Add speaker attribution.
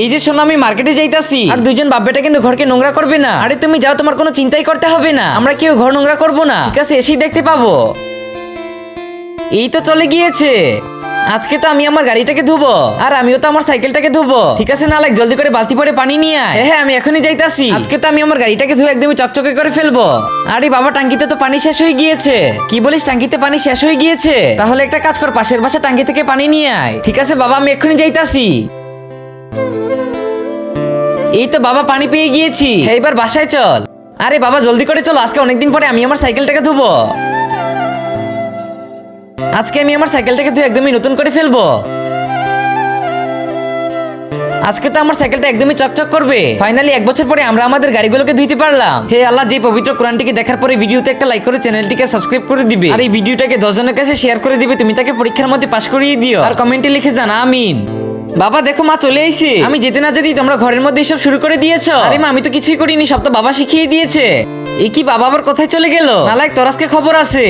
Speaker 1: এই যে শোনো, আমি মার্কেটে যাইতাছি আর দুইজন বাপ বেটা কিন্তু ঘরকে নোংরা করবে না। আরে তুমি যাও, তোমার কোনো চিন্তাই করতে হবে না, আমরা কেউ ঘর নোংরা করবো না। ঠিক আছে, এসেই দেখতে পাবো। এই তো চলে গিয়েছে। আজকে তো আমি আমার গাড়িটাকে ধুবো আর আমিও তো আমার সাইকেলটাকে ধুবো। ঠিক আছে নালাক, জলদি করে বালতি পরে পানি নিয়ে আয়। হ্যাঁ আমি এখনই যাইতাছি। আজকে তো আমি আমার গাড়িটাকে ধুয়ে একদমই চকচকে করে ফেলবো। আরে বাবা, টাঙ্কিতে তো পানি শেষ হয়ে গিয়েছে। কি বলিস, টাঙ্কিতে পানি শেষ হয়ে গিয়েছে? তাহলে একটা কাজ কর, পাশের বাসা টাঙ্কি থেকে পানি নিয়ে আয়। ঠিক আছে বাবা, আমি এক্ষুনি যাইতাছি। এই তো বাবা, পানি পেয়ে গিয়েছি। হ্যাঁ, এবার বাসায় চল। আরে বাবা জলদি করে চলো, আজকে অনেকদিন পরে আমি আমার সাইকেলটাকে ধুবো। আজকে আমি আমার সাইকেলটাকে ধুয়ে একদমই নতুন করে ফেলবো। আজকে তো আমার সাইকেলটা একদমই চকচক করবে। ফাইনালি 1 বছর পরে আমরা আমাদের গাড়িগুলোকে ধুইতে পারলাম। হে আল্লাহ, যে পবিত্র কোরআনটিকে দেখার পরে ভিডিওতে একটা লাইক করে চ্যানেলটিকে সাবস্ক্রাইব করে দিবে আর এই ভিডিওটাকে 10 জনের কাছে শেয়ার করে দিবে। তুমি তাকে পরীক্ষার মধ্যে পাশ করিয়ে দিও আর কমেন্টে লিখে জান আমিন। বাবা দেখো, মা চলে আইছে। আমি যেতে না যেতেই তোমরা ঘরের মধ্যে এসব শুরু করে দিয়েছো। আরে মা, আমি তো কিছুই করিনি, সব তো বাবা শিখিয়ে দিয়েছে। এ কি, বাবা আবার কোথায় চলে গেল? নালায়েক, তোর আজকে খবর আছে।